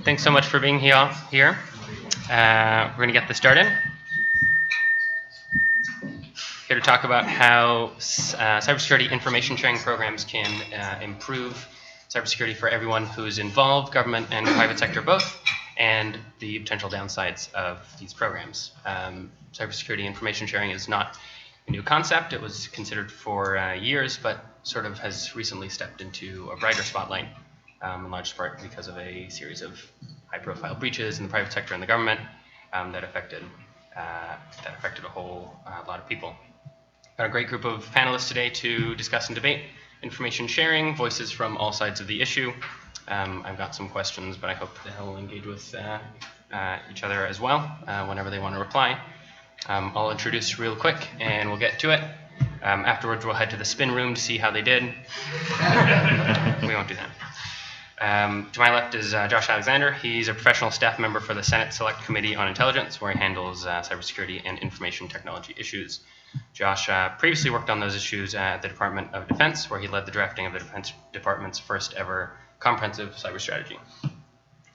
thanks so much for being here. We're going to get this started. Here to talk about how cybersecurity information sharing programs can improve cybersecurity for everyone who's involved, government and private sector both, and the potential downsides of these programs. Cybersecurity information sharing is not a new concept. It was considered for years, but sort of has recently stepped into a brighter spotlight, in large part because of a series of high-profile breaches in the private sector and the government that affected a whole lot of people. Got a great group of panelists today to discuss and debate information sharing, voices from all sides of the issue. I've got some questions, but I hope they'll engage with each other as well whenever they want to reply. I'll introduce real quick and we'll get to it. Afterwards, we'll head to the spin room to see how they did. We won't do that. To my left is Josh Alexander. He's a professional staff member for the Senate Select Committee on Intelligence, where he handles cybersecurity and information technology issues. Josh previously worked on those issues at the Department of Defense, where he led the drafting of the Defense Department's first ever comprehensive cyber strategy.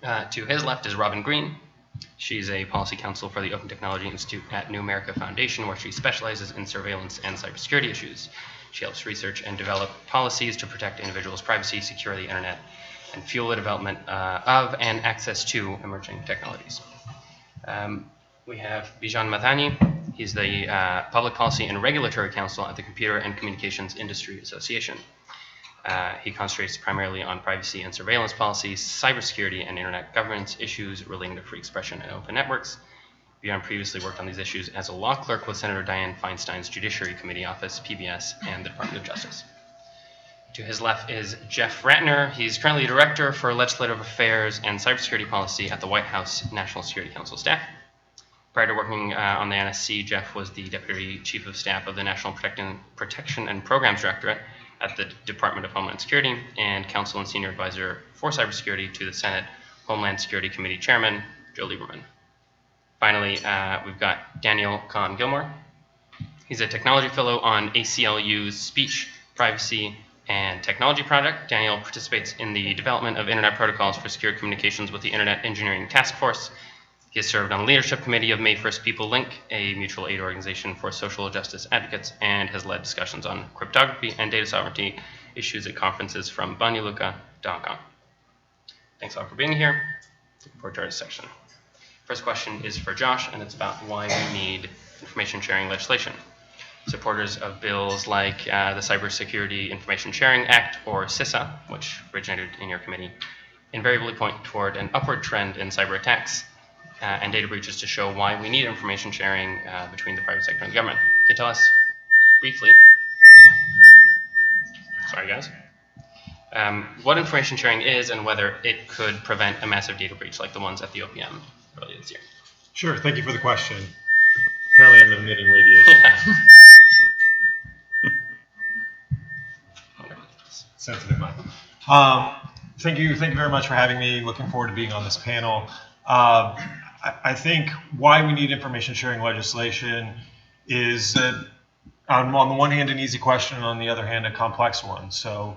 To his left is Robin Green. She's a policy counsel for the Open Technology Institute at New America Foundation, where she specializes in surveillance and cybersecurity issues. She helps research and develop policies to protect individuals' privacy, secure the internet, and fuel the development of and access to emerging technologies. We have Bijan Mathani. He's the Public Policy and Regulatory Counsel at the Computer and Communications Industry Association. He concentrates primarily on privacy and surveillance policies, cybersecurity, and internet governance issues relating to free expression and open networks. Bijan previously worked on these issues as a law clerk with Senator Dianne Feinstein's Judiciary Committee Office, PBS, and the Department of Justice. To his left is Jeff Ratner. He's currently Director for Legislative Affairs and Cybersecurity Policy at the White House National Security Council staff. Prior to working on the NSC, Jeff was the Deputy Chief of Staff of the National Protection and Programs Directorate at the Department of Homeland Security and Counsel and Senior Advisor for Cybersecurity to the Senate Homeland Security Committee Chairman, Joe Lieberman. Finally, we've got Daniel Kahn-Gilmore. He's a Technology Fellow on ACLU's Speech, Privacy, and Technology Project. Daniel participates in the development of Internet protocols for secure communications with the Internet Engineering Task Force. He has served on the leadership committee of May 1st People Link, a mutual aid organization for social justice advocates, and has led discussions on cryptography and data sovereignty issues at conferences from Banja Luka to Hong Kong. Thanks all for being here. Looking forward to our discussion. First question is for Josh, and it's about why we need information sharing legislation. Supporters of bills like the Cybersecurity Information Sharing Act, or CISA, which originated in your committee, invariably point toward an upward trend in cyber attacks and data breaches to show why we need information sharing between the private sector and the government. Can you tell us briefly, sorry guys, what information sharing is and whether it could prevent a massive data breach like the ones at the OPM earlier this year? Sure, thank you for the question. Apparently I'm emitting radiation. Yeah. Sensitive mic. Thank you very much for having me. Looking forward to being on this panel. I think why we need information sharing legislation is that on the one hand an easy question, on the other hand a complex one. So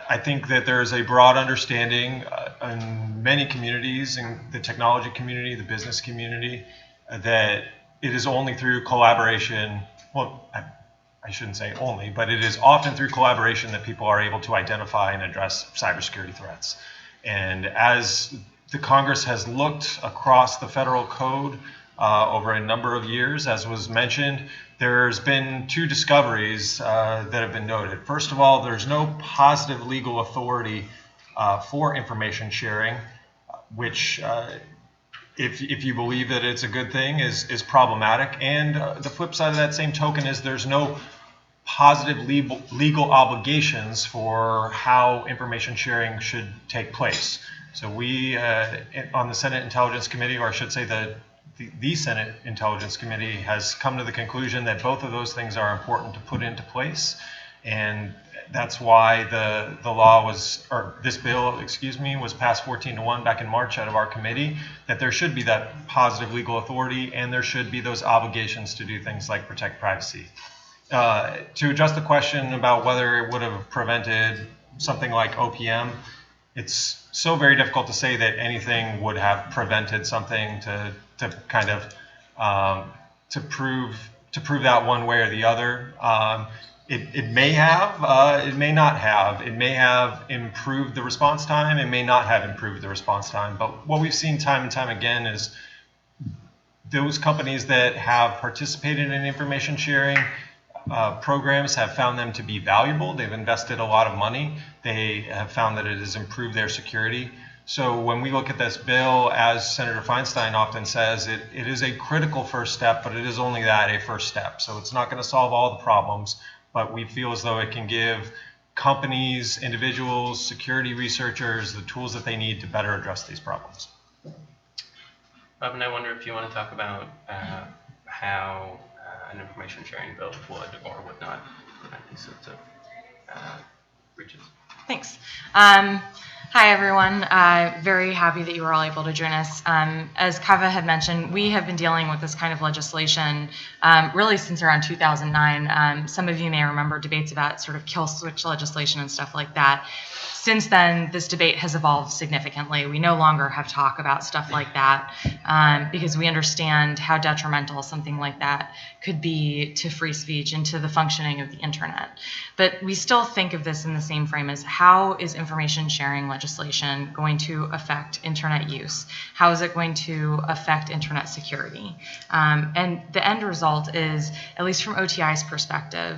I think that there is a broad understanding in many communities, in the technology community, the business community, that it is only through collaboration, well, I shouldn't say only, but it is often through collaboration that people are able to identify and address cybersecurity threats. And as the Congress has looked across the federal code over a number of years, as was mentioned, there's been two discoveries that have been noted. First of all, there's no positive legal authority for information sharing, which if you believe that it's a good thing is problematic. And the flip side of that same token is there's no positive legal obligations for how information sharing should take place. So we on the Senate Intelligence Committee, or I should say the Senate Intelligence Committee, has come to the conclusion that both of those things are important to put into place. And that's why the law was, or this bill, excuse me, was passed 14-1 back in March out of our committee, that there should be that positive legal authority and there should be those obligations to do things like protect privacy. To address the question about whether it would have prevented something like OPM, it's so very difficult to say that anything would have prevented something to kind of to prove that one way or the other. It may have, it may not have. It may have improved the response time. It may not have improved the response time. But what we've seen time and time again is those companies that have participated in information sharing programs have found them to be valuable. They've invested a lot of money. They have found that it has improved their security. So when we look at this bill, as Senator Feinstein often says, it is a critical first step, but it is only that, a first step. So it's not going to solve all the problems, but we feel as though it can give companies, individuals, security researchers the tools that they need to better address these problems. Bob, and I wonder if you want to talk about how an information sharing bill would or would not prevent these sorts of breaches. Thanks. Hi, everyone. Very happy that you were all able to join us. As Kaveh had mentioned, we have been dealing with this kind of legislation really since around 2009. Some of you may remember debates about sort of kill switch legislation and stuff like that. Since then, this debate has evolved significantly. We no longer have talk about stuff like that because we understand how detrimental something like that could be to free speech and to the functioning of the internet. But we still think of this in the same frame as how is information sharing legislation going to affect internet use? How is it going to affect internet security? And the end result is, at least from OTI's perspective,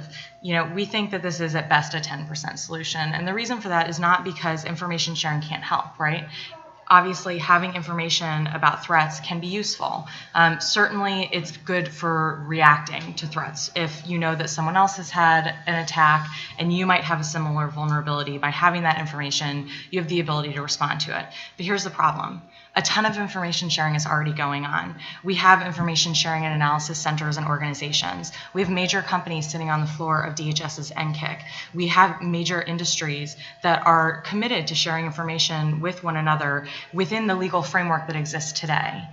we think that this is at best a 10% solution. And the reason for that is not because information sharing can't help, right? Obviously, having information about threats can be useful. Certainly, it's good for reacting to threats. If you know that someone else has had an attack and you might have a similar vulnerability, by having that information, you have the ability to respond to it. But here's the problem. A ton of information sharing is already going on. We have information sharing and analysis centers and organizations. We have major companies sitting on the floor of DHS's NCIC. We have major industries that are committed to sharing information with one another within the legal framework that exists today,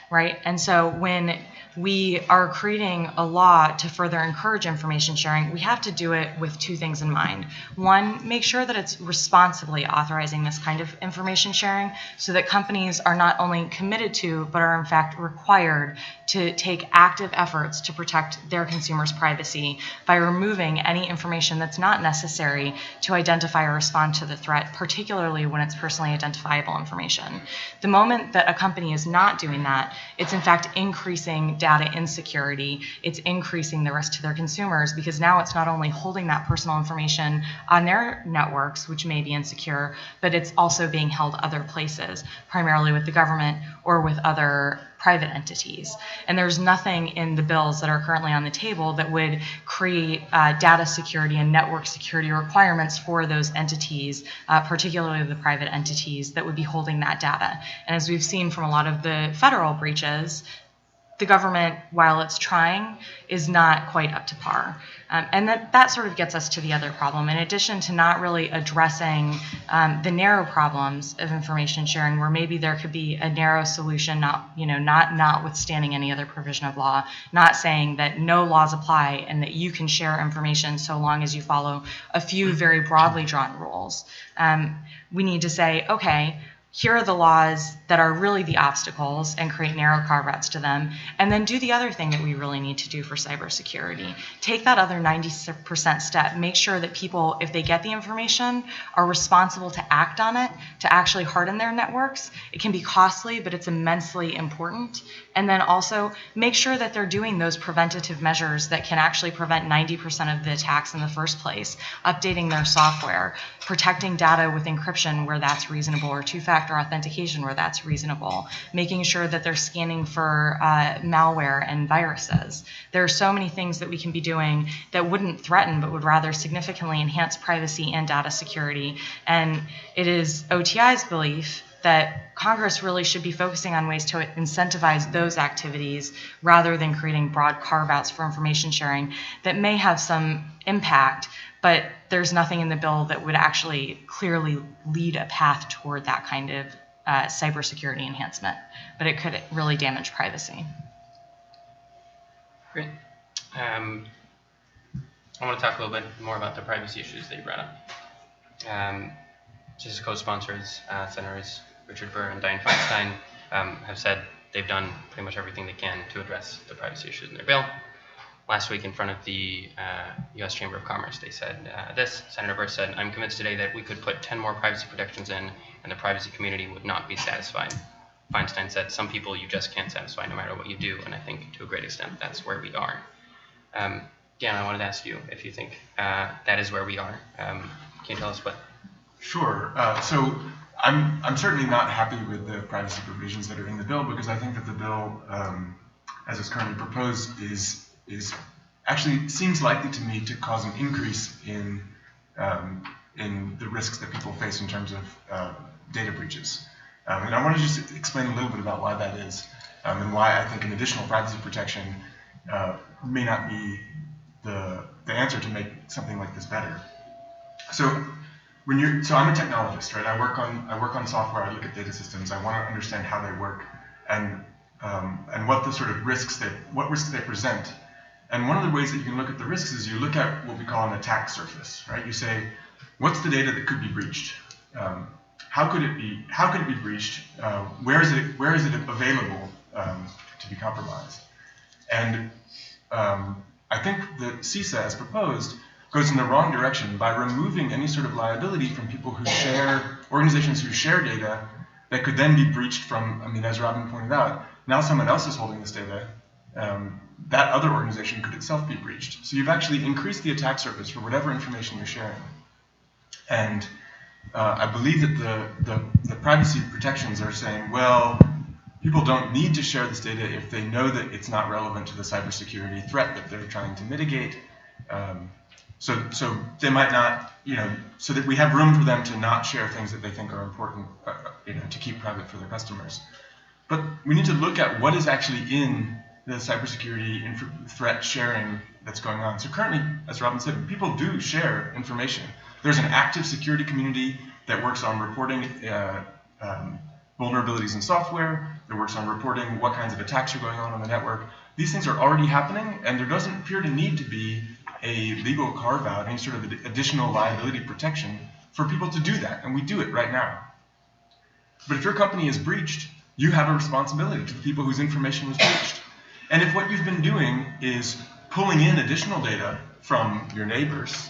right? And so when we are creating a law to further encourage information sharing, we have to do it with two things in mind. One, make sure that it's responsibly authorizing this kind of information sharing so that companies are not only committed to, but are in fact required to take active efforts to protect their consumers' privacy by removing any information that's not necessary to identify or respond to the threat, particularly when it's personally identifiable information. The moment that a company is not doing that, it's in fact increasing data insecurity. It's increasing the risk to their consumers because now it's not only holding that personal information on their networks, which may be insecure, but it's also being held other places, primarily with the government or with other private entities. And there's nothing in the bills that are currently on the table that would create data security and network security requirements for those entities, particularly the private entities that would be holding that data. And as we've seen from a lot of the federal breaches, the government, while it's trying, is not quite up to par. And that sort of gets us to the other problem. In addition to not really addressing the narrow problems of information sharing, where maybe there could be a narrow solution, notwithstanding any other provision of law, not saying that no laws apply and that you can share information so long as you follow a few very broadly drawn rules. We need to say, okay, here are the laws that are really the obstacles and create narrow carve-outs to them, and then do the other thing that we really need to do for cybersecurity. Take that other 90% step. Make sure that people, if they get the information, are responsible to act on it, to actually harden their networks. It can be costly, but it's immensely important. And then also make sure that they're doing those preventative measures that can actually prevent 90% of the attacks in the first place, updating their software, protecting data with encryption where that's reasonable, or two-factor authentication where that's reasonable, making sure that they're scanning for malware and viruses. There are so many things that we can be doing that wouldn't threaten, but would rather significantly enhance privacy and data security. And it is OTI's belief that Congress really should be focusing on ways to incentivize those activities rather than creating broad carve-outs for information sharing that may have some impact, but there's nothing in the bill that would actually clearly lead a path toward that kind of cybersecurity enhancement. But it could really damage privacy. Great. I want to talk a little bit more about the privacy issues that you brought up. his co-sponsors, Senators Richard Burr and Dianne Feinstein, have said they've done pretty much everything they can to address the privacy issues in their bill. Last week in front of the U.S. Chamber of Commerce, they said this. Senator Burr said, "I'm convinced today that we could put 10 more privacy protections in and the privacy community would not be satisfied." Feinstein said, "Some people you just can't satisfy no matter what you do," and I think to a great extent that's where we are. Dan, I wanted to ask you if you think that is where we are. Can you tell us what? Sure. So I'm certainly not happy with the privacy provisions that are in the bill, because I think that the bill, as it's currently proposed, is actually seems likely to me to cause an increase in the risks that people face in terms of data breaches. And I want to just explain a little bit about why that is, and why I think an additional privacy protection may not be the answer to make something like this better. So I'm a technologist, right? I work on software. I look at data systems. I want to understand how they work and what the sort of risks they present. And one of the ways that you can look at the risks is you look at what we call an attack surface, right? You say, what's the data that could be breached? How could it be breached? Where is it available to be compromised? And I think the CISA, as proposed, goes in the wrong direction by removing any sort of liability from people who share, organizations who share data that could then be breached from, as Robin pointed out, now someone else is holding this data. That other organization could itself be breached. So you've actually increased the attack surface for whatever information you're sharing. And I believe that the privacy protections are saying, well, people don't need to share this data if they know that it's not relevant to the cybersecurity threat that they're trying to mitigate. So they might not, so that we have room for them to not share things that they think are important, to keep private for their customers. But we need to look at what is actually in the cybersecurity threat sharing that's going on. So currently, as Robin said, people do share information. There's an active security community that works on reporting vulnerabilities in software, that works on reporting what kinds of attacks are going on the network. These things are already happening, and there doesn't appear to need to be a legal carve-out, any sort of additional liability protection for people to do that, and we do it right now. But if your company is breached, you have a responsibility to the people whose information was breached. And if what you've been doing is pulling in additional data from your neighbors,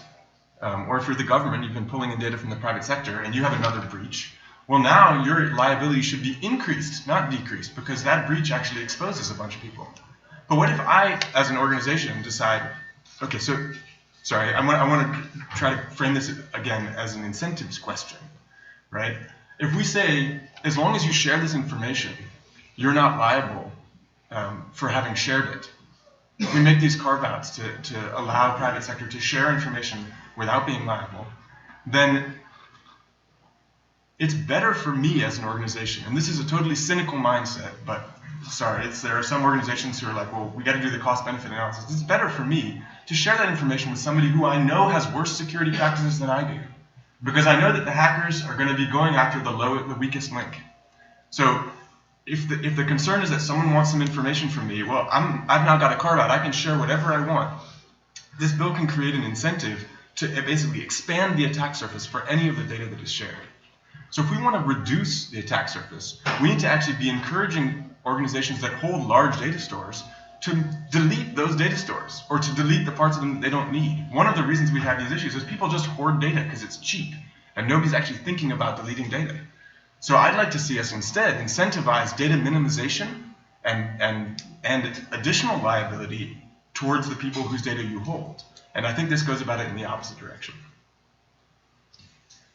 or if you're the government, you've been pulling in data from the private sector, and you have another breach, well, now your liability should be increased, not decreased, because that breach actually exposes a bunch of people. But what if I, as an organization, decide, okay, so, sorry, I want to try to frame this again as an incentives question, right? If we say, as long as you share this information, you're not liable for having shared it. If we make these carve-outs to allow private sector to share information without being liable, then it's better for me as an organization, and this is a totally cynical mindset, but sorry, there are some organizations who are like, well, we got to do the cost-benefit analysis. It's better for me to share that information with somebody who I know has worse security practices than I do, because I know that the hackers are going to be going after the weakest link. So if the concern is that someone wants some information from me, well, I've now got a carve-out. I can share whatever I want. This bill can create an incentive to basically expand the attack surface for any of the data that is shared. So if we want to reduce the attack surface, we need to actually be encouraging organizations that hold large data stores to delete those data stores, or to delete the parts of them that they don't need. One of the reasons we have these issues is people just hoard data because it's cheap, and nobody's actually thinking about deleting data. So I'd like to see us instead incentivize data minimization and additional liability towards the people whose data you hold. And I think this goes about it in the opposite direction.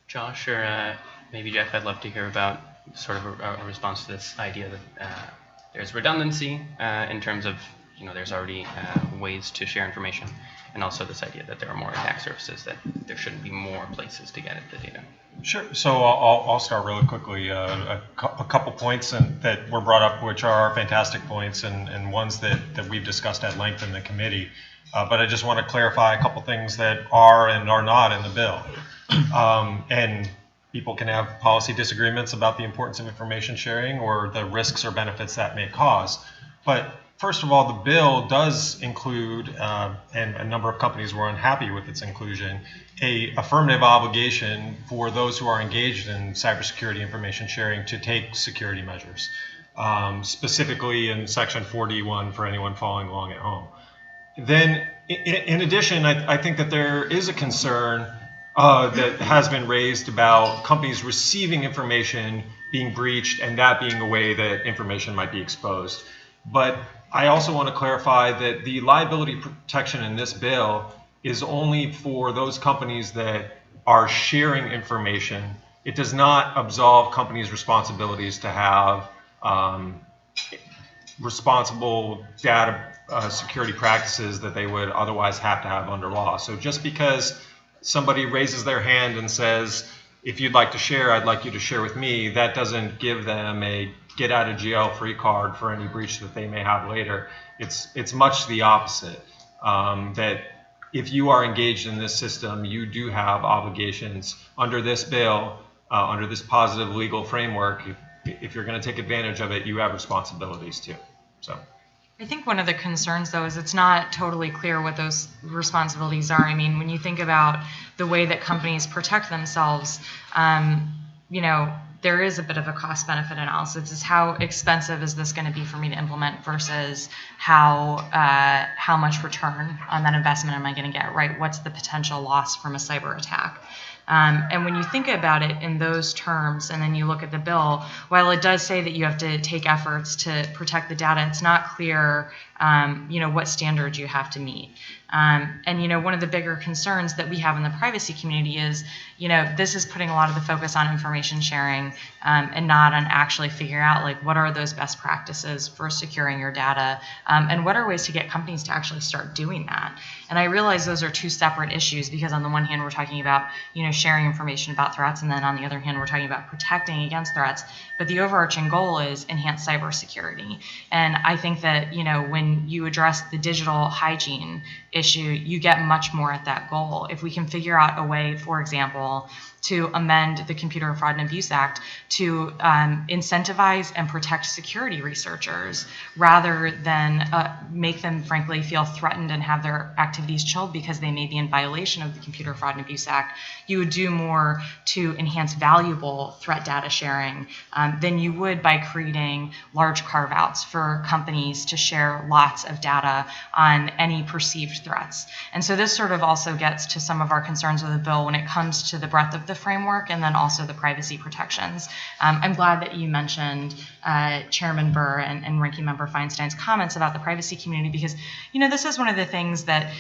Josh, or maybe Jeff, I'd love to hear about sort of a response to this idea that there's redundancy in terms of, there's already ways to share information, and also this idea that there are more attack surfaces, that there shouldn't be more places to get at the data. Sure. So I'll start really quickly. A couple points that were brought up, which are fantastic points, and ones that we've discussed at length in the committee. But I just want to clarify a couple things that are and are not in the bill. And people can have policy disagreements about the importance of information sharing or the risks or benefits that may cause. But first of all, the bill does include, and a number of companies were unhappy with its inclusion, a affirmative obligation for those who are engaged in cybersecurity information sharing to take security measures, specifically in Section 41 for anyone following along at home. Then, in addition, I think that there is a concern that has been raised about companies receiving information being breached and that being a way that information might be exposed. But I also want to clarify that the liability protection in this bill is only for those companies that are sharing information. It does not absolve companies' responsibilities to have responsible data security practices that they would otherwise have to have under law. So just because somebody raises their hand and says, if you'd like to share, I'd like you to share with me, that doesn't give them a get out of jail free card for any breach that they may have later. It's much the opposite, that if you are engaged in this system, you do have obligations under this bill, under this positive legal framework. If you're going to take advantage of it, you have responsibilities too. So I think one of the concerns, though, is it's not totally clear what those responsibilities are. I mean, when you think about the way that companies protect themselves, there is a bit of a cost-benefit analysis. It's how expensive is this going to be for me to implement versus how much return on that investment am I going to get, right? What's the potential loss from a cyber attack? And when you think about it in those terms, and then you look at the bill, while it does say that you have to take efforts to protect the data, it's not clear, what standards you have to meet. And one of the bigger concerns that we have in the privacy community is, this is putting a lot of the focus on information sharing and not on actually figuring out, like, what are those best practices for securing your data, and what are ways to get companies to actually start doing that. And I realize those are two separate issues because on the one hand, we're talking about, sharing information about threats, and then on the other hand, we're talking about protecting against threats. But the overarching goal is enhanced cybersecurity. And I think that, when you address the digital hygiene issue, you get much more at that goal. If we can figure out a way, for example, to amend the Computer Fraud and Abuse Act to incentivize and protect security researchers rather than make them, frankly, feel threatened and have their activities chilled because they may be in violation of the Computer Fraud and Abuse Act, you would do more to enhance valuable threat data sharing than you would by creating large carve-outs for companies to share lots of data on any perceived threats. And so this sort of also gets to some of our concerns with the bill when it comes to the breadth of the framework and then also the privacy protections. I'm glad that you mentioned Chairman Burr and Ranking Member Feinstein's comments about the privacy community because, this is one of the things that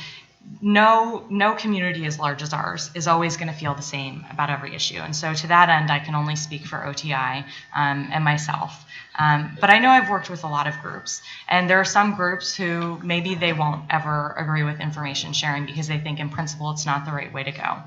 no community as large as ours is always going to feel the same about every issue. And so to that end, I can only speak for OTI and myself. But I know I've worked with a lot of groups, and there are some groups who maybe they won't ever agree with information sharing because they think in principle it's not the right way to go.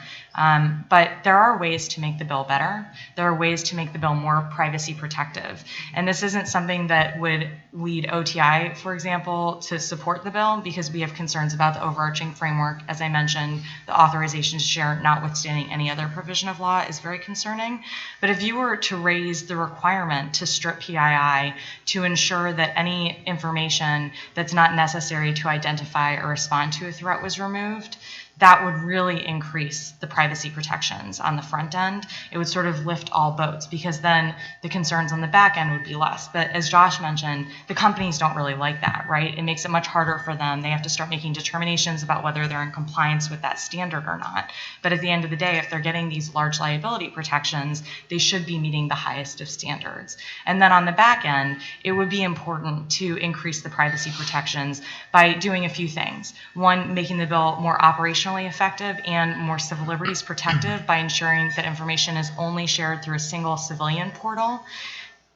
But there are ways to make the bill better. There are ways to make the bill more privacy protective. And this isn't something that would lead OTI, for example, to support the bill because we have concerns about the overarching framework. As I mentioned, the authorization to share, notwithstanding any other provision of law, is very concerning. But if you were to raise the requirement to strip PII to ensure that any information that's not necessary to identify or respond to a threat was removed, that would really increase the privacy protections on the front end. It would sort of lift all boats because then the concerns on the back end would be less. But as Josh mentioned, the companies don't really like that, right? It makes it much harder for them. They have to start making determinations about whether they're in compliance with that standard or not. But at the end of the day, if they're getting these large liability protections, they should be meeting the highest of standards. And then on the back end, it would be important to increase the privacy protections by doing a few things. One, making the bill more operational effective and more civil liberties protective by ensuring that information is only shared through a single civilian portal,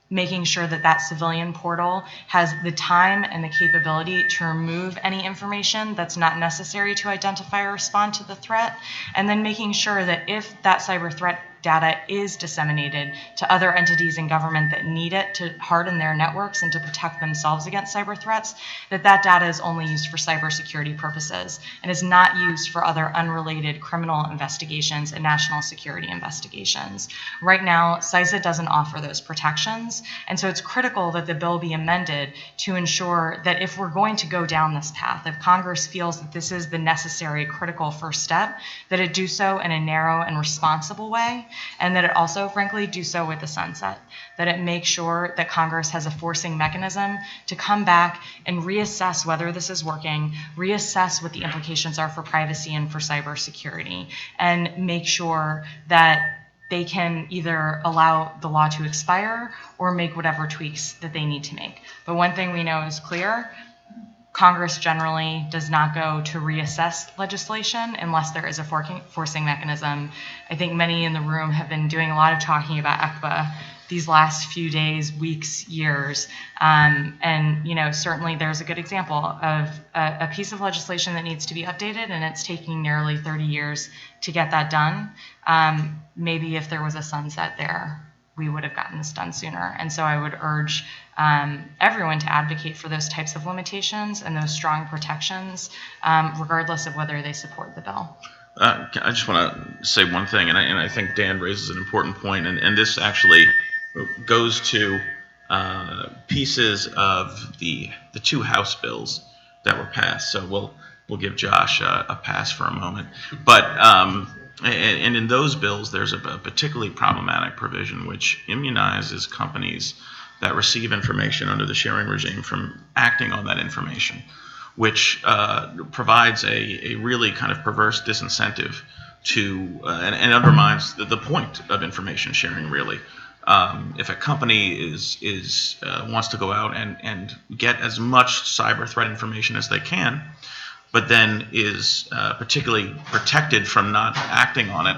making sure that that civilian portal has the time and the capability to remove any information that's not necessary to identify or respond to the threat, and then making sure that if that cyber threat data is disseminated to other entities in government that need it to harden their networks and to protect themselves against cyber threats, that data is only used for cybersecurity purposes and is not used for other unrelated criminal investigations and national security investigations. Right now, CISA doesn't offer those protections, and so it's critical that the bill be amended to ensure that if we're going to go down this path, if Congress feels that this is the necessary, critical first step, that it do so in a narrow and responsible way, and that it also, frankly, do so with the sunset, that it make sure that Congress has a forcing mechanism to come back and reassess whether this is working, reassess what the implications are for privacy and for cybersecurity, and make sure that they can either allow the law to expire or make whatever tweaks that they need to make. But one thing we know is clear: Congress generally does not go to reassess legislation unless there is a forcing mechanism. I think many in the room have been doing a lot of talking about ECPA these last few days, weeks, years. And certainly there's a good example of a piece of legislation that needs to be updated, and it's taking nearly 30 years to get that done. Maybe if there was a sunset there, we would have gotten this done sooner. And so I would urge everyone to advocate for those types of limitations and those strong protections, regardless of whether they support the bill. I just want to say one thing, and I think Dan raises an important point, and this actually goes to pieces of the two House bills that were passed. So we'll give Josh a pass for a moment. But and in those bills, there's a particularly problematic provision which immunizes companies that receive information under the sharing regime from acting on that information, which provides a really kind of perverse disincentive to and undermines the point of information sharing, really. If a company wants to go out and get as much cyber threat information as they can, but then is particularly protected from not acting on it,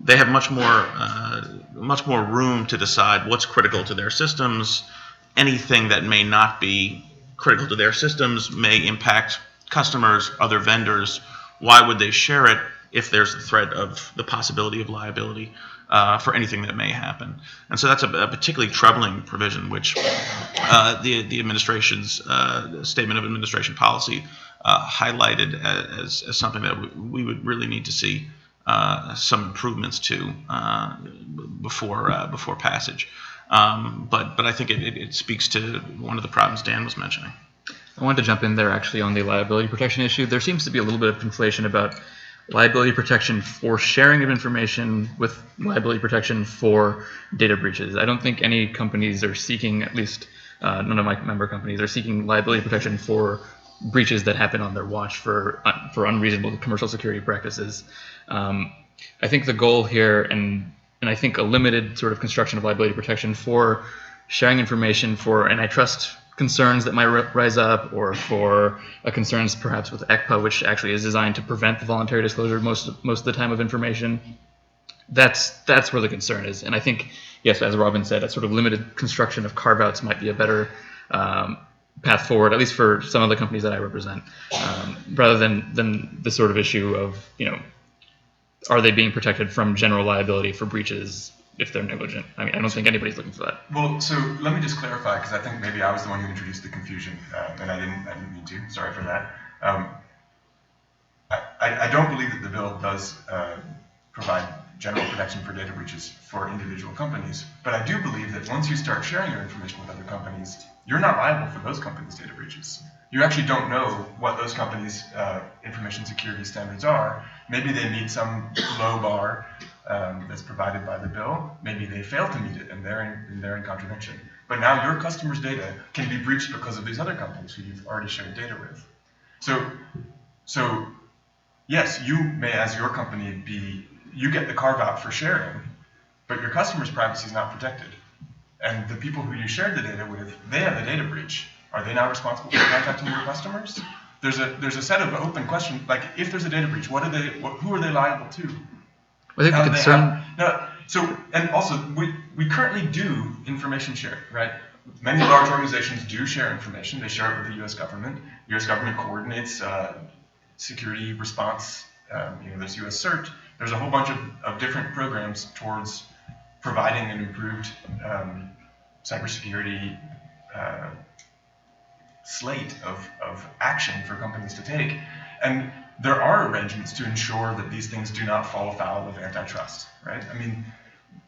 they have much more room to decide what's critical to their systems. Anything that may not be critical to their systems may impact customers, other vendors. Why would they share it if there's the threat of the possibility of liability for anything that may happen? And so that's a particularly troubling provision, which the administration's statement of administration policy highlighted as something that we would really need to see some improvements to before passage. But I think it speaks to one of the problems Dan was mentioning. I wanted to jump in there actually on the liability protection issue. There seems to be a little bit of conflation about liability protection for sharing of information with liability protection for data breaches. I don't think any companies are seeking, at least none of my member companies, are seeking liability protection for breaches that happen on their watch for unreasonable commercial security practices. I think the goal here, and I think a limited sort of construction of liability protection for sharing information for antitrust concerns that might rise up, or for concerns perhaps with ECPA, which actually is designed to prevent the voluntary disclosure most of the time of information. That's where the concern is. And I think, yes, as Robin said, a sort of limited construction of carve-outs might be a better path forward, at least for some of the companies that I represent, rather than the sort of issue of, are they being protected from general liability for breaches if they're negligent? I mean, I don't think anybody's looking for that. Well, so let me just clarify, because I think maybe I was the one who introduced the confusion, and I didn't mean to. Sorry for that. I don't believe that the bill does provide general protection for data breaches for individual companies, but I do believe that once you start sharing your information with other companies, you're not liable for those companies' data breaches. You actually don't know what those companies' information security standards are. Maybe they meet some low bar that's provided by the bill. Maybe they fail to meet it, and they're in contravention. But now your customers' data can be breached because of these other companies who you've already shared data with. So yes, you may, as your company, you get the carve out for sharing, but your customer's privacy is not protected. And the people who you shared the data with, they have the data breach. Are they now responsible for contacting your customers? There's a set of open questions, like if there's a data breach, who are they liable to? I think the concern. And also we currently do information sharing, right? Many large organizations do share information. They share it with the U.S. government. The U.S. government coordinates security response. There's U.S. CERT. There's a whole bunch of different programs towards providing an improved cybersecurity slate of action for companies to take. And there are arrangements to ensure that these things do not fall afoul of antitrust, right? I mean,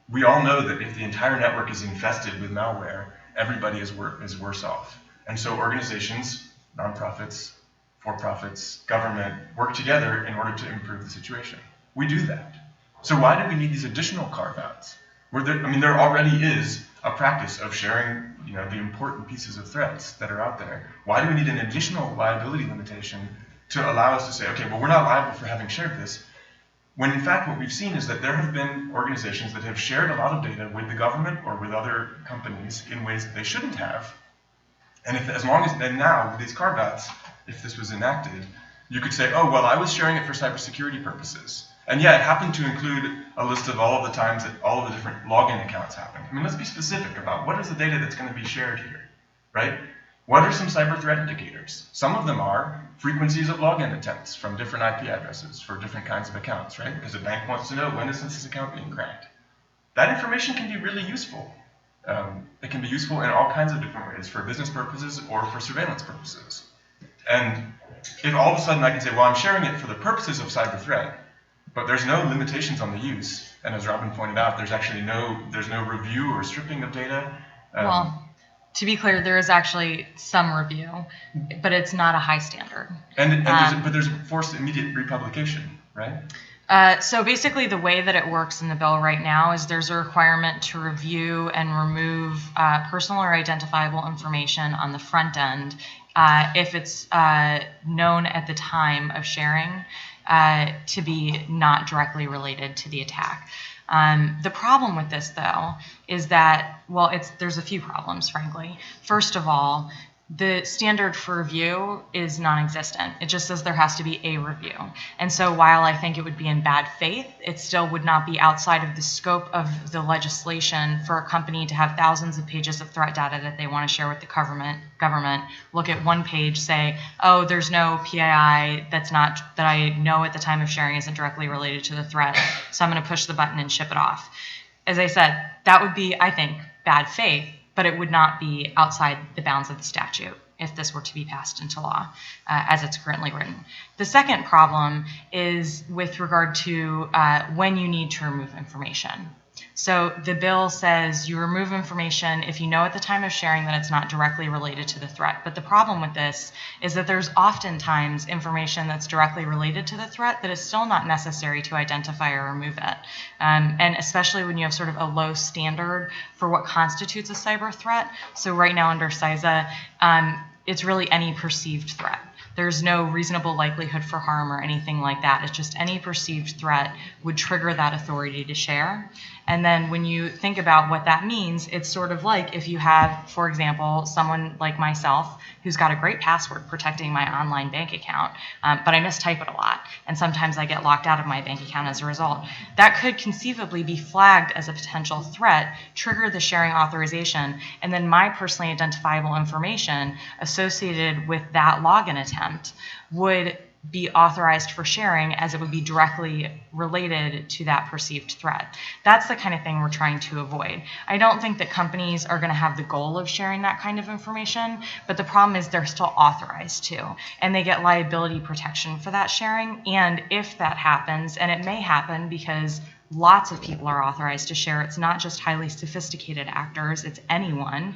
we all know that if the entire network is infested with malware, everybody is worse off. And so organizations, nonprofits, for-profits, government, work together in order to improve the situation. We do that. So why do we need these additional carve-outs? There already is a practice of sharing, the important pieces of threats that are out there. Why do we need an additional liability limitation to allow us to say, okay, well, we're not liable for having shared this, when in fact what we've seen is that there have been organizations that have shared a lot of data with the government or with other companies in ways that they shouldn't have. And now with these carve-outs, if this was enacted, you could say, oh, well, I was sharing it for cybersecurity purposes. And yeah, it happened to include a list of all of the times that all of the different login accounts happened. I mean, let's be specific about what is the data that's going to be shared here, right? What are some cyber threat indicators? Some of them are frequencies of login attempts from different IP addresses for different kinds of accounts, right? Because a bank wants to know, when is this account being cracked? That information can be really useful. It can be useful in all kinds of different ways, for business purposes or for surveillance purposes. And if all of a sudden I can say, well, I'm sharing it for the purposes of cyber threat, but there's no limitations on the use, and as Robin pointed out, there's no review or stripping of data. Well, to be clear, there is actually some review, but it's not a high standard. But there's forced immediate republication, right? So basically the way that it works in the bill right now is there's a requirement to review and remove personal or identifiable information on the front end if it's known at the time of sharing to be not directly related to the attack. The problem with this, though, is that, there's a few problems, frankly. First of all, the standard for review is non-existent. It just says there has to be a review. And so while I think it would be in bad faith, it still would not be outside of the scope of the legislation for a company to have thousands of pages of threat data that they want to share with the government, look at one page, say, oh, there's no PII that I know at the time of sharing isn't directly related to the threat, so I'm going to push the button and ship it off. As I said, that would be, I think, bad faith, but it would not be outside the bounds of the statute if this were to be passed into law as it's currently written. The second problem is with regard to when you need to remove information. So the bill says you remove information if you know at the time of sharing that it's not directly related to the threat. But the problem with this is that there's oftentimes information that's directly related to the threat that is still not necessary to identify or remove it. And especially when you have sort of a low standard for what constitutes a cyber threat. So right now under CISA, it's really any perceived threat. There's no reasonable likelihood for harm or anything like that. It's just any perceived threat would trigger that authority to share. And then when you think about what that means, it's sort of like if you have, for example, someone like myself who's got a great password protecting my online bank account, but I mistype it a lot. And sometimes I get locked out of my bank account as a result. That could conceivably be flagged as a potential threat, trigger the sharing authorization, and then my personally identifiable information associated with that login attempt would be authorized for sharing as it would be directly related to that perceived threat. That's the kind of thing we're trying to avoid. I don't think that companies are going to have the goal of sharing that kind of information, but the problem is they're still authorized to, and they get liability protection for that sharing. And if that happens, and it may happen because lots of people are authorized to share, it's not just highly sophisticated actors, it's anyone.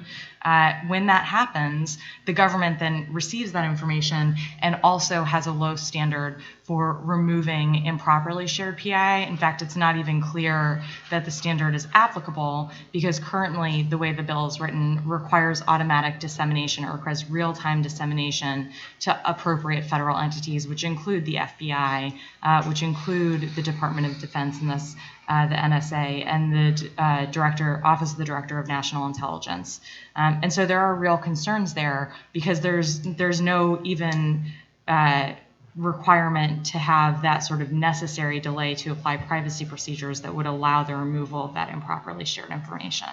When that happens, the government then receives that information and also has a low standard for removing improperly shared PII. In fact, it's not even clear that the standard is applicable because currently the way the bill is written requires automatic dissemination or requires real-time dissemination to appropriate federal entities, which include the FBI, which include the Department of Defense and thus the NSA and the Office of the Director of National Intelligence. And so there are real concerns there because there's no even requirement to have that sort of necessary delay to apply privacy procedures that would allow the removal of that improperly shared information.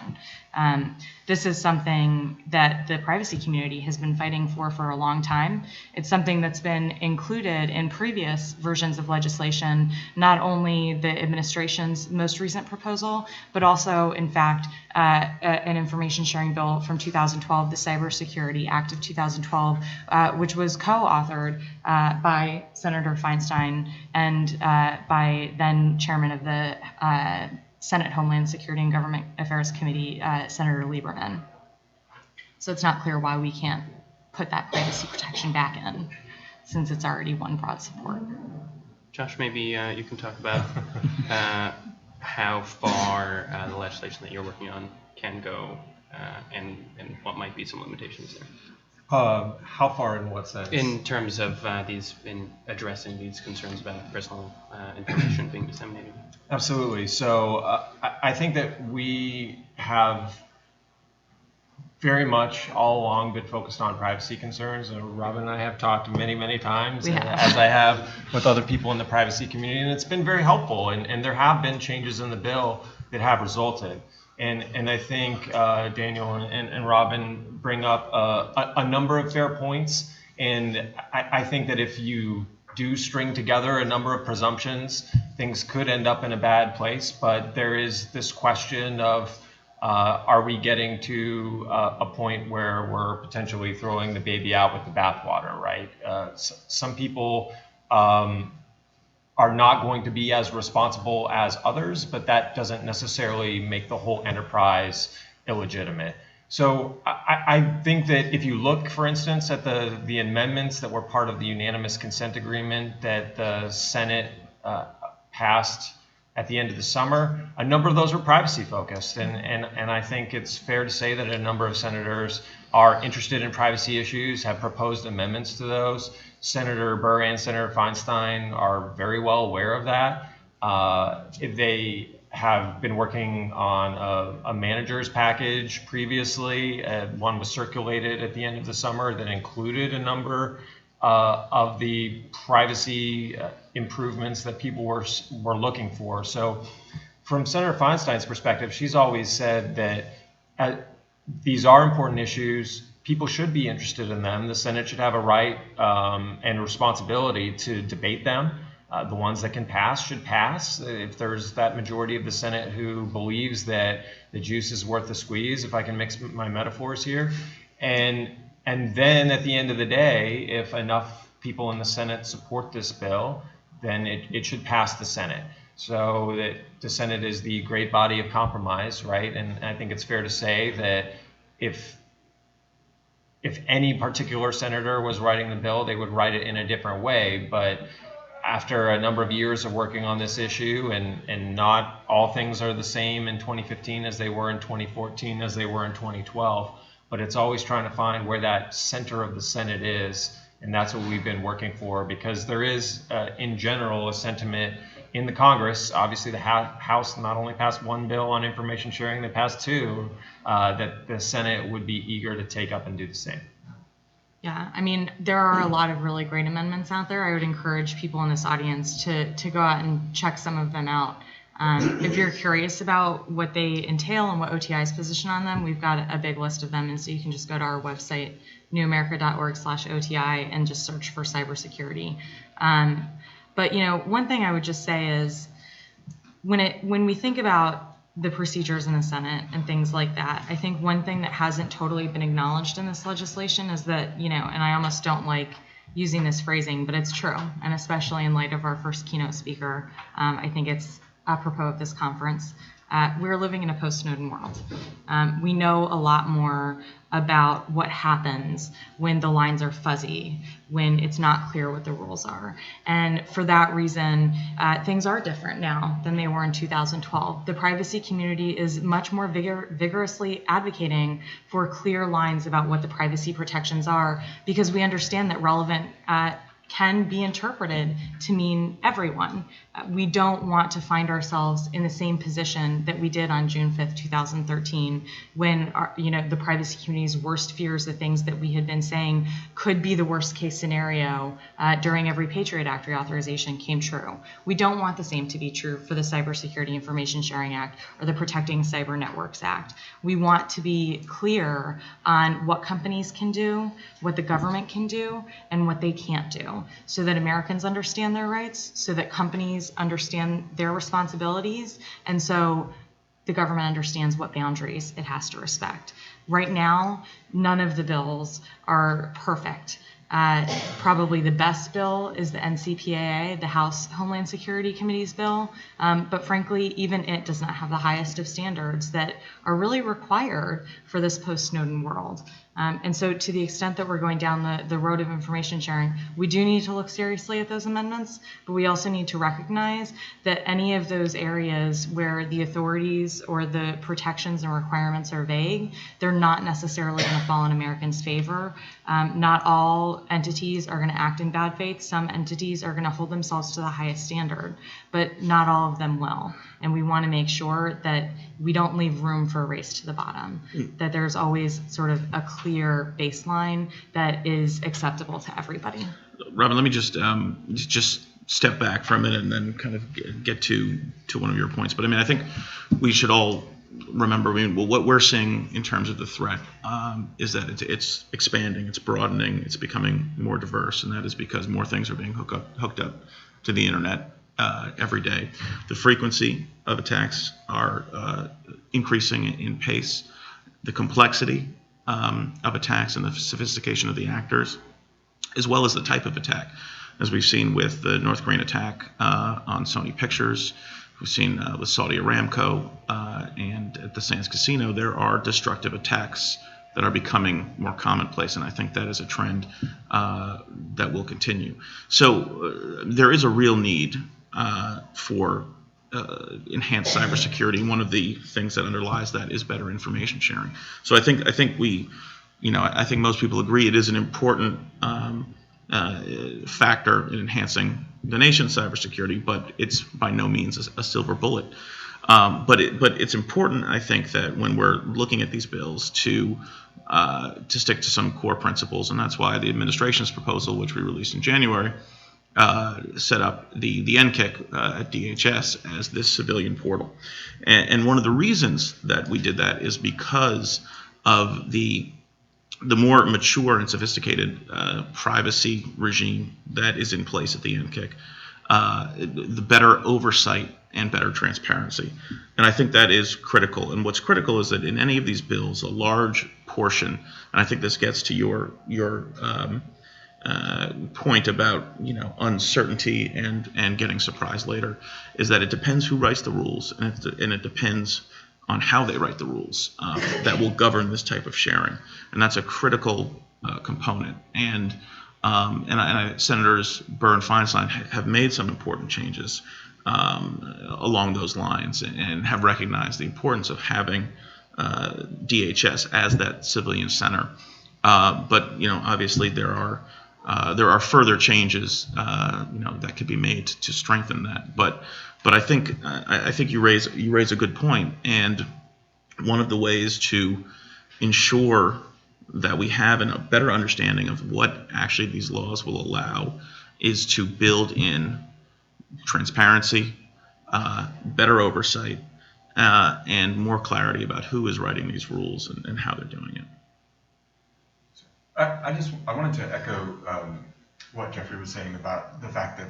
This is something that the privacy community has been fighting for a long time. It's something that's been included in previous versions of legislation, not only the administration's most recent proposal, but also, in fact, an information sharing bill from 2012, the Cybersecurity Act of 2012, which was co-authored by Senator Feinstein and by then chairman of the Senate Homeland Security and Government Affairs Committee, Senator Lieberman. So it's not clear why we can't put that privacy protection back in, since it's already won broad support. Josh, maybe you can talk about how far the legislation that you're working on can go, and what might be some limitations there. How far in what sense? In terms of in addressing these concerns about personal information being disseminated. Absolutely. So I think that we have very much all along been focused on privacy concerns. Robin and I have talked many, many times, as I have with other people in the privacy community, and it's been very helpful. And there have been changes in the bill that have resulted. And I think Daniel and Robin bring up a number of fair points. And I think that if you do string together a number of presumptions, things could end up in a bad place. But there is this question of, are we getting to a point where we're potentially throwing the baby out with the bathwater, right? Some people are not going to be as responsible as others, but that doesn't necessarily make the whole enterprise illegitimate. So I think that if you look, for instance, at the amendments that were part of the unanimous consent agreement that the Senate passed at the end of the summer, a number of those were privacy focused. And I think it's fair to say that a number of senators are interested in privacy issues, have proposed amendments to those. Senator Burr and Senator Feinstein are very well aware of that. They have been working on a manager's package previously. One was circulated at the end of the summer that included a number of the privacy improvements that people were looking for. So from Senator Feinstein's perspective, she's always said that these are important issues. People should be interested in them. The Senate should have a right and responsibility to debate them. The ones that can pass should pass. If there's that majority of the Senate who believes that the juice is worth the squeeze, if I can mix my metaphors here, and then at the end of the day, if enough people in the Senate support this bill, then it should pass the Senate. So that the Senate is the great body of compromise, right? And I think it's fair to say that if any particular senator was writing the bill, they would write it in a different way. But after a number of years of working on this issue, and not all things are the same in 2015 as they were in 2014 as they were in 2012, but it's always trying to find where that center of the Senate is, and that's what we've been working for, because there is, in general, a sentiment in the Congress. Obviously, the House not only passed one bill on information sharing, they passed two, that the Senate would be eager to take up and do the same. Yeah, I mean, there are a lot of really great amendments out there. I would encourage people in this audience to go out and check some of them out. If you're curious about what they entail and what OTI's position on them, we've got a big list of them, and so you can just go to our website, newamerica.org/OTI, and just search for cybersecurity. But one thing I would just say is, when we think about the procedures in the Senate and things like that, I think one thing that hasn't totally been acknowledged in this legislation is that, and I almost don't like using this phrasing, but it's true, and especially in light of our first keynote speaker, I think it's apropos of this conference. We're living in a post-Snowden world. We know a lot more about what happens when the lines are fuzzy, when it's not clear what the rules are. And for that reason, things are different now than they were in 2012. The privacy community is much more vigorously advocating for clear lines about what the privacy protections are, because we understand that relevant can be interpreted to mean everyone. We don't want to find ourselves in the same position that we did on June 5th, 2013, when the privacy community's worst fears, the things that we had been saying could be the worst case scenario during every Patriot Act reauthorization came true. We don't want the same to be true for the Cybersecurity Information Sharing Act or the Protecting Cyber Networks Act. We want to be clear on what companies can do, what the government can do, and what they can't do, so that Americans understand their rights, so that companies understand their responsibilities, and so the government understands what boundaries it has to respect. Right now, none of the bills are perfect. Probably the best bill is the NCPAA, the House Homeland Security Committee's bill, but frankly, even it does not have the highest of standards that are really required for this post-Snowden world. And so to the extent that we're going down the road of information sharing, we do need to look seriously at those amendments, but we also need to recognize that any of those areas where the authorities or the protections and requirements are vague, they're not necessarily going to fall in Americans' favor. Not all entities are going to act in bad faith. Some entities are going to hold themselves to the highest standard, but not all of them will. And we want to make sure that we don't leave room for a race to the bottom, that there's always sort of a clear baseline that is acceptable to everybody. Robin, let me just step back for a minute and then kind of get to one of your points. But I mean, I think we should all remember, what we're seeing in terms of the threat is that it's expanding, it's broadening, it's becoming more diverse, and that is because more things are being hooked up to the internet every day. The frequency of attacks are increasing in pace. The complexity of attacks and the sophistication of the actors, as well as the type of attack, as we've seen with the North Korean attack on Sony Pictures. We've seen with Saudi Aramco and at the Sands Casino, there are destructive attacks that are becoming more commonplace, and I think that is a trend that will continue. So there is a real need for enhanced cybersecurity. One of the things that underlies that is better information sharing. So I think we, I think most people agree it is an important factor in enhancing the nation's cybersecurity, but it's by no means a silver bullet. But it's important, I think, that when we're looking at these bills to stick to some core principles, and that's why the administration's proposal, which we released in January, set up the NCIC at DHS as this civilian portal. And one of the reasons that we did that is because of the more mature and sophisticated privacy regime that is in place at the NCIC, the better oversight and better transparency. And I think that is critical. And what's critical is that in any of these bills, a large portion, and I think this gets to your point about uncertainty and getting surprised later, is that it depends who writes the rules, and it depends on how they write the rules that will govern this type of sharing, and that's a critical component. And Senators Burr and Feinstein have made some important changes along those lines, and have recognized the importance of having DHS as that civilian center. But obviously there are further changes that could be made to strengthen that. But I think you raise a good point, and one of the ways to ensure that we have a better understanding of what actually these laws will allow is to build in transparency, better oversight, and more clarity about who is writing these rules and how they're doing it. I wanted to echo what Jeffrey was saying about the fact that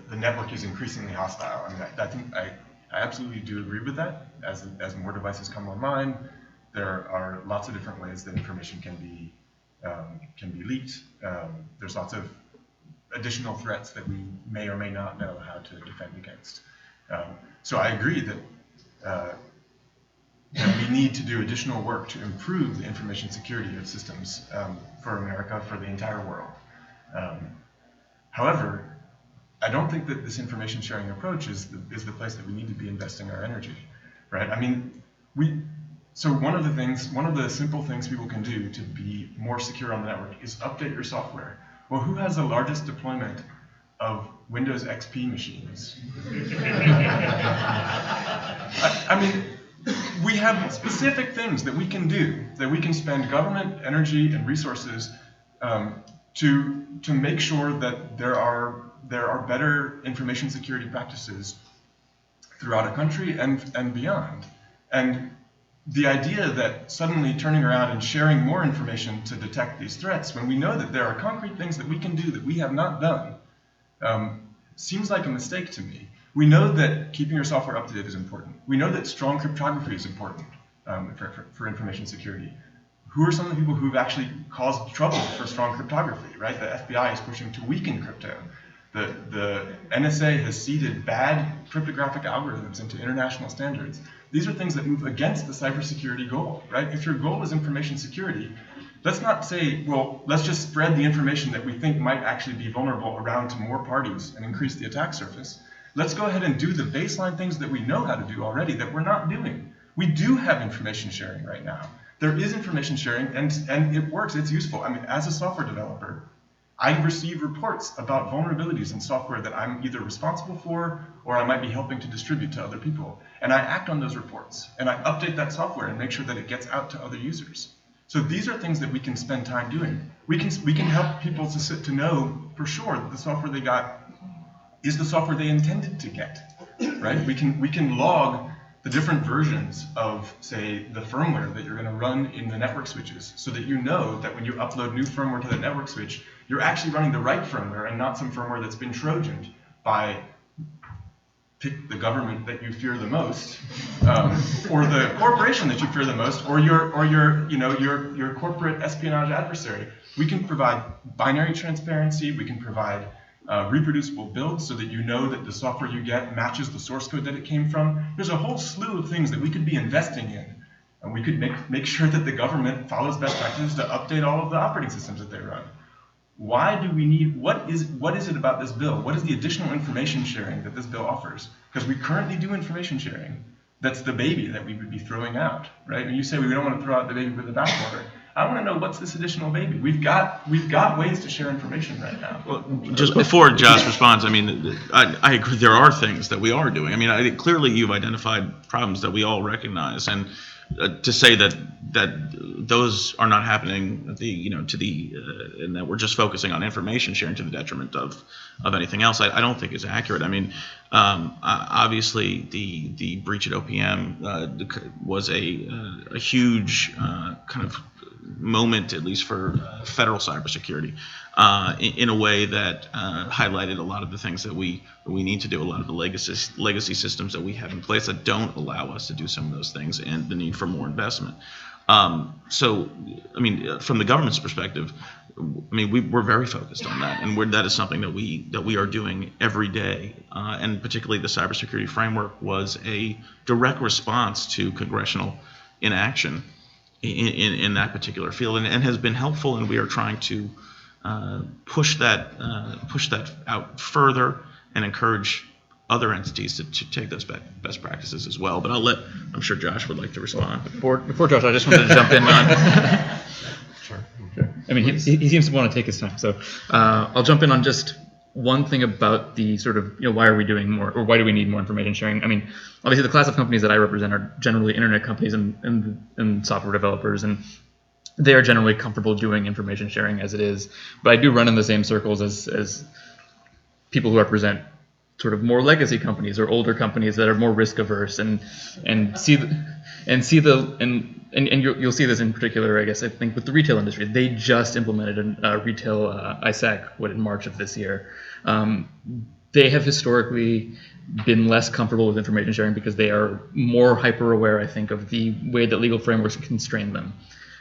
the network is increasingly hostile. I mean, I think I absolutely do agree with that. As more devices come online, there are lots of different ways that information can be leaked. There's lots of additional threats that we may or may not know how to defend against. So I agree that we need to do additional work to improve the information security of systems for America, for the entire world. However, I don't think that this information sharing approach is the place that we need to be investing our energy, right? I mean, so one of the simple things people can do to be more secure on the network is update your software. Well, who has the largest deployment of Windows XP machines? I mean, we have specific things that we can do, that we can spend government energy and resources to make sure that there are better information security practices throughout a country and beyond. And the idea that suddenly turning around and sharing more information to detect these threats, when we know that there are concrete things that we can do that we have not done, seems like a mistake to me. We know that keeping your software up to date is important. We know that strong cryptography is important for information security. Who are some of the people who've actually caused trouble for strong cryptography, right? The FBI is pushing to weaken crypto. The NSA has seeded bad cryptographic algorithms into international standards. These are things that move against the cybersecurity goal, right? If your goal is information security, let's not say, well, let's just spread the information that we think might actually be vulnerable around to more parties and increase the attack surface. Let's go ahead and do the baseline things that we know how to do already that we're not doing. We do have information sharing right now. There is information sharing, and it works, it's useful. I mean, as a software developer, I receive reports about vulnerabilities in software that I'm either responsible for or I might be helping to distribute to other people. And I act on those reports, and I update that software and make sure that it gets out to other users. So these are things that we can spend time doing. We can help people to know for sure that the software they got is the software they intended to get, right? We can log the different versions of, say, the firmware that you're going to run in the network switches, so that you know that when you upload new firmware to the network switch, you're actually running the right firmware and not some firmware that's been trojaned by, pick the government that you fear the most, or the corporation that you fear the most, or your corporate espionage adversary. We can provide binary transparency. We can provide reproducible builds so that you know that the software you get matches the source code that it came from. There's a whole slew of things that we could be investing in, and we could make sure that the government follows best practices to update all of the operating systems that they run. Why do we need, what is it about this bill? What is the additional information sharing that this bill offers? Because we currently do information sharing. That's the baby that we would be throwing out, right? When you say we don't want to throw out the baby with the bathwater, I want to know what's this additional baby. We've got ways to share information right now. Well, just before Josh responds, I mean, I agree there are things that we are doing. I mean, clearly you've identified problems that we all recognize, and to say that those are not happening, and that we're just focusing on information sharing to the detriment of anything else, I don't think is accurate. I mean, obviously the breach at OPM was a huge kind of moment, at least for federal cybersecurity, in a way that highlighted a lot of the things that we need to do, a lot of the legacy systems that we have in place that don't allow us to do some of those things, and the need for more investment. So, I mean, from the government's perspective, I mean, we're very focused on that, and that is something that we are doing every day. And particularly the cybersecurity framework was a direct response to congressional inaction in that particular field, and has been helpful, and we are trying to push that out further and encourage other entities to take those best practices as well. But I'm sure Josh would like to respond. Before Josh, I just wanted to jump in on. Sure. I mean, he seems to want to take his time, so I'll jump in on just one thing about the sort of, why are we doing more, or why do we need more information sharing? I mean, obviously the class of companies that I represent are generally internet companies and software developers, and they are generally comfortable doing information sharing as it is. But I do run in the same circles as people who represent sort of more legacy companies or older companies that are more risk averse, and you'll see this in particular, I guess, I think with the retail industry. They just implemented a retail ISAC in March of this year. They have historically been less comfortable with information sharing because they are more hyper aware, I think, of the way that legal frameworks constrain them.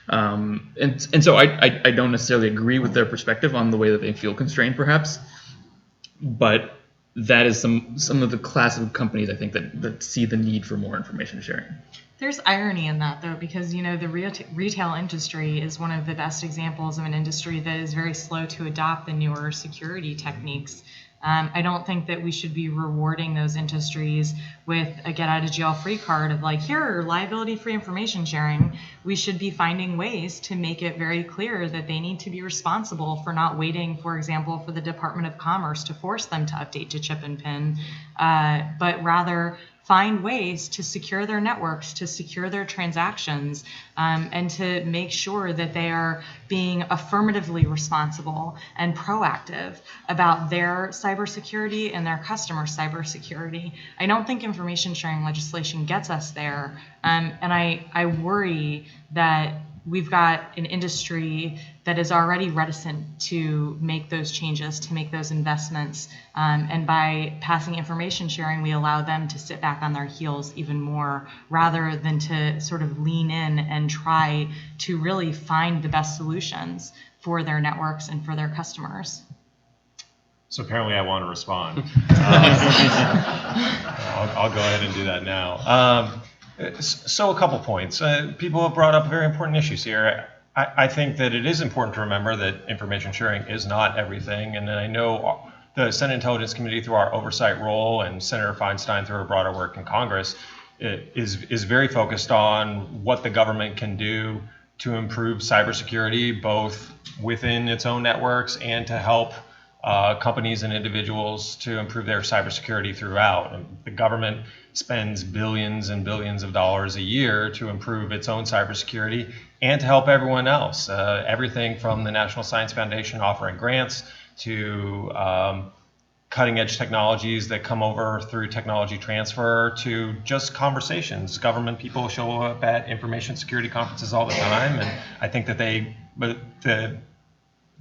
And so I don't necessarily agree with their perspective on the way that they feel constrained, perhaps, but that is some of the class of companies, I think, that see the need for more information sharing. There's irony in that, though, because, the retail industry is one of the best examples of an industry that is very slow to adopt the newer security techniques. I don't think that we should be rewarding those industries with a get out of jail free card of like, here, liability free information sharing. We should be finding ways to make it very clear that they need to be responsible for not waiting, for example, for the Department of Commerce to force them to update to chip and pin, but rather find ways to secure their networks, to secure their transactions, and to make sure that they are being affirmatively responsible and proactive about their cybersecurity and their customer cybersecurity. I don't think information sharing legislation gets us there, and I worry that we've got an industry that is already reticent to make those changes, to make those investments. And by passing information sharing, we allow them to sit back on their heels even more, rather than to sort of lean in and try to really find the best solutions for their networks and for their customers. So apparently I want to respond. I'll go ahead and do that now. So a couple points. People have brought up very important issues here. I think that it is important to remember that information sharing is not everything. And I know the Senate Intelligence Committee, through our oversight role, and Senator Feinstein, through her broader work in Congress, is very focused on what the government can do to improve cybersecurity, both within its own networks and to help companies and individuals to improve their cybersecurity throughout. And the government spends billions and billions of dollars a year to improve its own cybersecurity and to help everyone else. Everything from the National Science Foundation offering grants to cutting edge technologies that come over through technology transfer to just conversations. Government people show up at information security conferences all the time, and I think that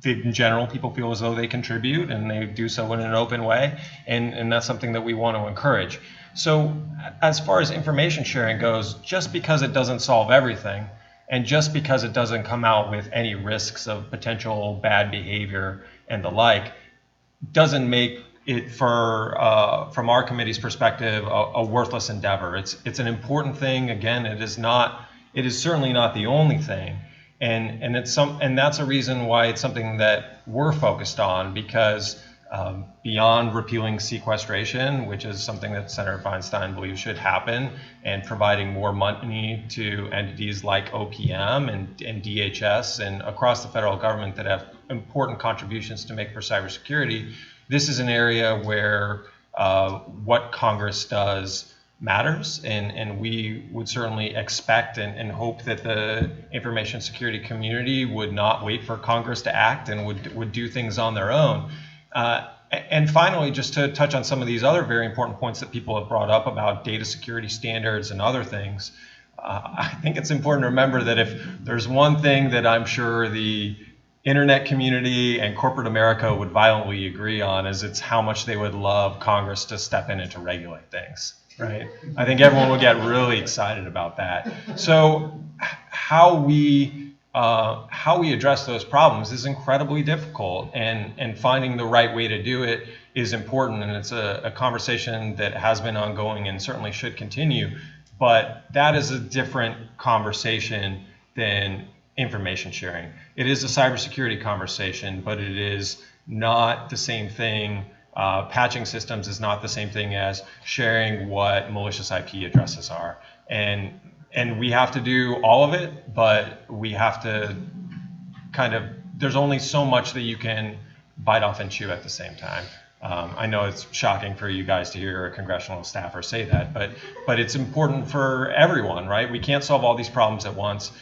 in general, people feel as though they contribute, and they do so in an open way, and that's something that we want to encourage. So as far as information sharing goes, just because it doesn't solve everything, and just because it doesn't come out with any risks of potential bad behavior and the like, doesn't make it, from our committee's perspective, a worthless endeavor. It's an important thing. Again, it is certainly not the only thing. And that's a reason why it's something that we're focused on, because beyond repealing sequestration, which is something that Senator Feinstein believes should happen, and providing more money to entities like OPM and DHS and across the federal government that have important contributions to make for cybersecurity, this is an area where what Congress does matters, and we would certainly expect and hope that the information security community would not wait for Congress to act and would do things on their own. And finally, just to touch on some of these other very important points that people have brought up about data security standards and other things, I think it's important to remember that if there's one thing that I'm sure the internet community and corporate America would violently agree on, is it's how much they would love Congress to step in and to regulate things. Right? I think everyone would get really excited about that. So how we address those problems is incredibly difficult, and finding the right way to do it is important, and it's a conversation that has been ongoing and certainly should continue. But that is a different conversation than information sharing. It is a cybersecurity conversation, but it is not the same thing. Patching systems is not the same thing as sharing what malicious IP addresses are. And we have to do all of it, but we have to there's only so much that you can bite off and chew at the same time. I know it's shocking for you guys to hear a congressional staffer say that, but it's important for everyone, right? We can't solve all these problems at once.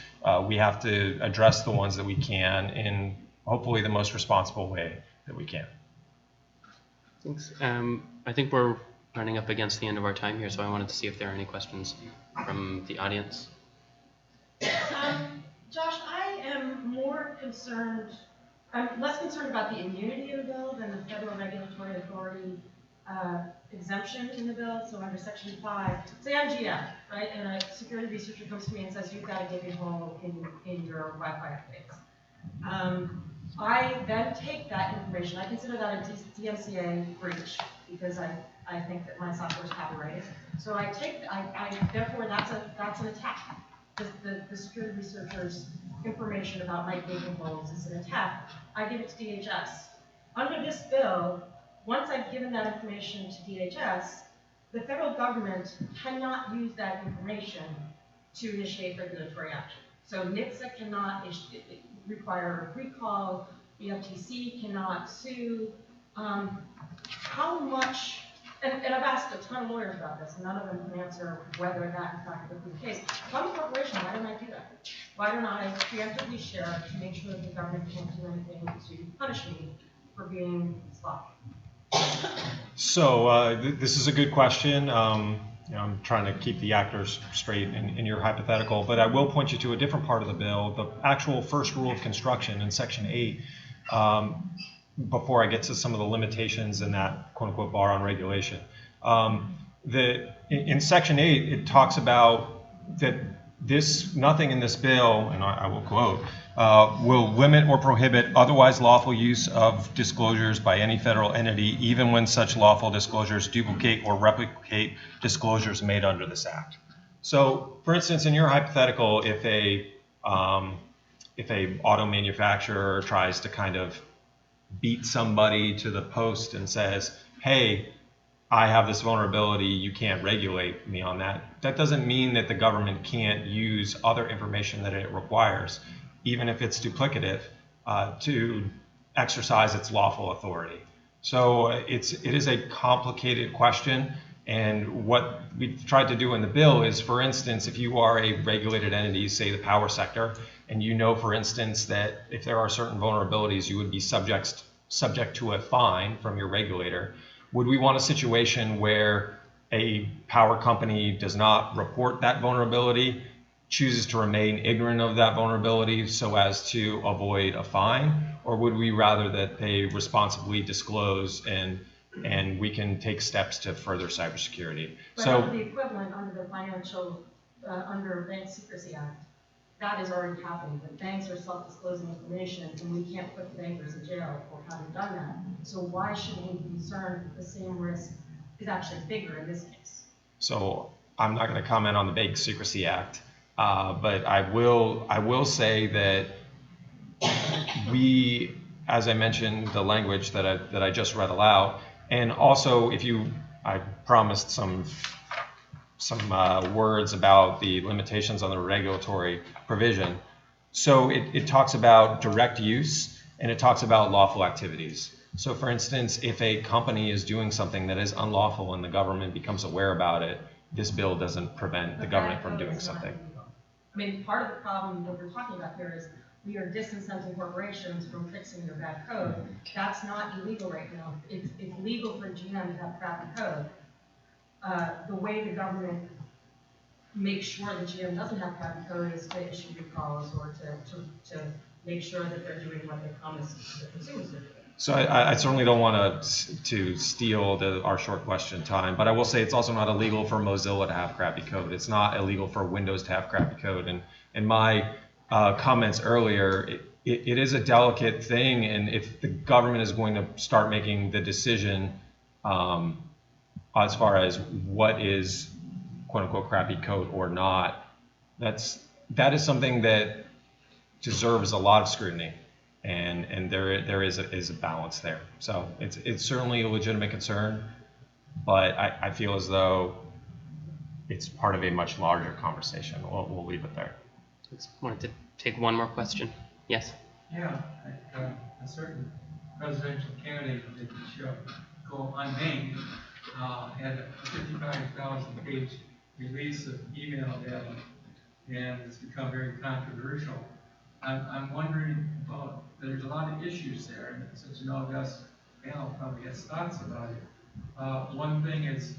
We have to address the ones that we can in hopefully the most responsible way that we can. Thanks. I think we're running up against the end of our time here, so I wanted to see if there are any questions from the audience. Josh, I'm less concerned about the immunity of the bill than the federal regulatory authority exemption in the bill. So under Section 5, say I'm GM, right, and a security researcher comes to me and says, you've got a gaping hole in your Wi-Fi updates. I then take that information. I consider that a DMCA breach because I think that my software is copyrighted. So therefore that's an attack. The security researcher's information about my gaping holes is an attack. I give it to DHS. Under this bill, once I've given that information to DHS, the federal government cannot use that information to initiate regulatory action. So NHTSA cannot require a recall, the FTC cannot sue. How much, and I've asked a ton of lawyers about this, and none of them can answer whether that in fact would be the case. If I'm a corporation, why don't I do that? Why don't I preemptively share to make sure that the government can't do anything to punish me for being sloppy? So this is a good question. I'm trying to keep the actors straight in your hypothetical, but I will point you to a different part of the bill, the actual first rule of construction in Section 8, before I get to some of the limitations in that quote-unquote bar on regulation. In Section 8, it talks about that nothing in this bill, and I will quote, will limit or prohibit otherwise lawful use of disclosures by any federal entity, even when such lawful disclosures duplicate or replicate disclosures made under this act. So, for instance, in your hypothetical, if a auto manufacturer tries to kind of beat somebody to the post and says, hey, I have this vulnerability, you can't regulate me on that. That doesn't mean that the government can't use other information that it requires, even if it's duplicative, to exercise its lawful authority. So it is a complicated question, and what we tried to do in the bill is, for instance, if you are a regulated entity, say the power sector, and you know, for instance, that if there are certain vulnerabilities, you would be subject to a fine from your regulator. Would we want a situation where a power company does not report that vulnerability, chooses to remain ignorant of that vulnerability so as to avoid a fine? Or would we rather that they responsibly disclose and we can take steps to further cybersecurity? But So the equivalent under the under Bank Secrecy Act, that is already happening. The banks are self-disclosing information, and we can't put the bankers in jail for having done that. So why shouldn't we be concerned that the same risk is actually bigger in this case? So I'm not going to comment on the Bank Secrecy Act, but I will say that we, as I mentioned, the language that I just read aloud, and also I promised some words about the limitations on the regulatory provision. So it talks about direct use and it talks about lawful activities. So for instance, if a company is doing something that is unlawful and the government becomes aware about it, this bill doesn't prevent the government from doing something. I mean, part of the problem that we're talking about here is we are disincenting corporations from fixing their bad code. That's not illegal right now. It's legal for GM to have crappy code. The way the government makes sure that GM doesn't have crappy code is to issue recalls or to make sure that they're doing what they promised the consumers to do. So I certainly don't want to steal our short question time, but I will say it's also not illegal for Mozilla to have crappy code. It's not illegal for Windows to have crappy code. And in my comments earlier, it is a delicate thing, and if the government is going to start making the decision as far as what is quote unquote crappy code or not, that is something that deserves a lot of scrutiny. And there is a balance there. So it's certainly a legitimate concern, but I feel as though it's part of a much larger conversation. We'll leave it there. Just wanted to take one more question. Yes. Yeah, a certain presidential candidate that should go unnamed had a 55,000-page release of email data, and it's become very controversial. I'm wondering about, there's a lot of issues there, and since you know this panel probably has thoughts about it. One thing is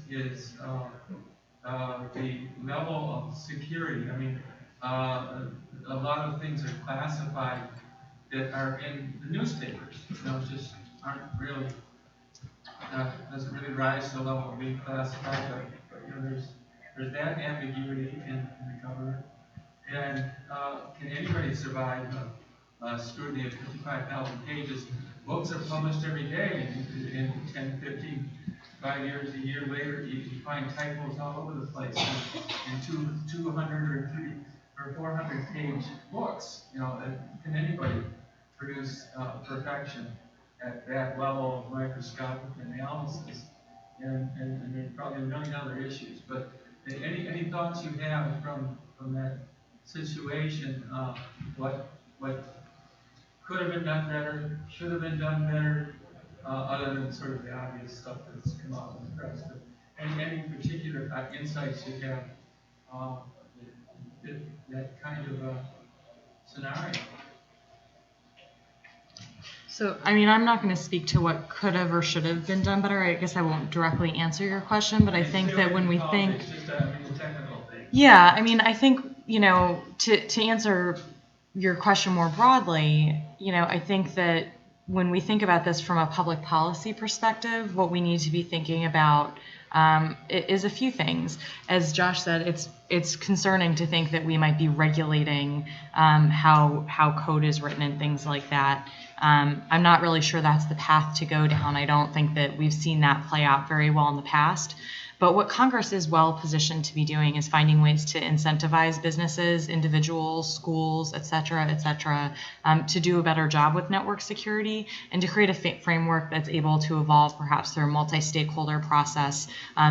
the level of security. I mean, a lot of things are classified that are in the newspapers, just aren't really, doesn't really rise to the level of being classified, but there's that ambiguity in the government. And can anybody survive scrutiny of 55,000 pages? Books are published every day, and in 10, 15, 5 years, a year later, you find typos all over the place. In 200 or 400 page books, can anybody produce perfection? at that level of microscopic analysis, and there's probably a million other issues. But any thoughts you have from that situation? What could have been done better? Should have been done better? Other than sort of the obvious stuff that's come out in the press, but any particular insights you have that kind of scenario? So, I mean, I'm not going to speak to what could have or should have been done better. I guess I won't directly answer your question, but I think that when we think, yeah, I mean, I think, you know, to answer your question more broadly, you know, I think that when we think about this from a public policy perspective, what we need to be thinking about is a few things. As Josh said, it's concerning to think that we might be regulating how code is written and things like that. I'm not really sure that's the path to go down. I don't think that we've seen that play out very well in the past. But what Congress is well positioned to be doing is finding ways to incentivize businesses, individuals, schools, et cetera, to do a better job with network security and to create a framework that's able to evolve perhaps through a multi-stakeholder process,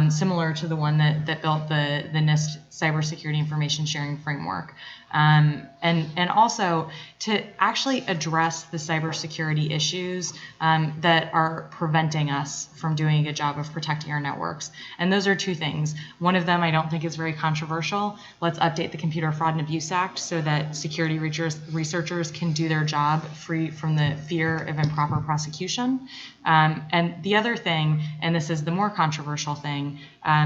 similar to the one that built the NIST cybersecurity information sharing framework. And also to actually address the cybersecurity issues that are preventing us from doing a good job of protecting our networks. And those are two things. One of them I don't think is very controversial. Let's update the Computer Fraud and Abuse Act so that security researchers can do their job free from the fear of improper prosecution. And the other thing, and this is the more controversial thing,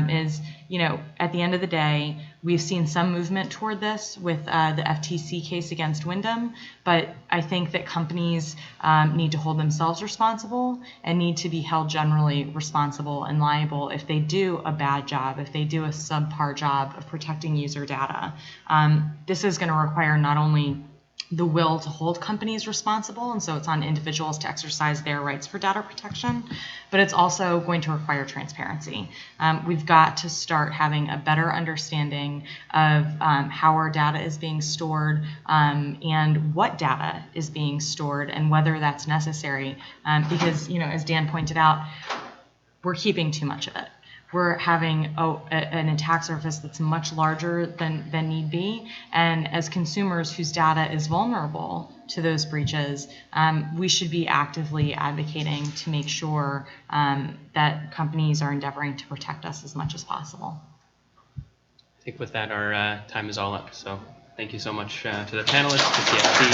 is, you know, at the end of the day, we've seen some movement toward this with the FTC case against Wyndham, but I think that companies need to hold themselves responsible and need to be held generally responsible and liable if they do a bad job, if they do a subpar job of protecting user data. This is going to require not only the will to hold companies responsible, and so it's on individuals to exercise their rights for data protection, but it's also going to require transparency. We've got to start having a better understanding of how our data is being stored and what data is being stored and whether that's necessary, because, you know, as Dan pointed out, we're keeping too much of it. We're having an attack surface that's much larger than need be. And as consumers whose data is vulnerable to those breaches, we should be actively advocating to make sure that companies are endeavoring to protect us as much as possible. I think with that, our time is all up. So thank you so much to the panelists, to CFP.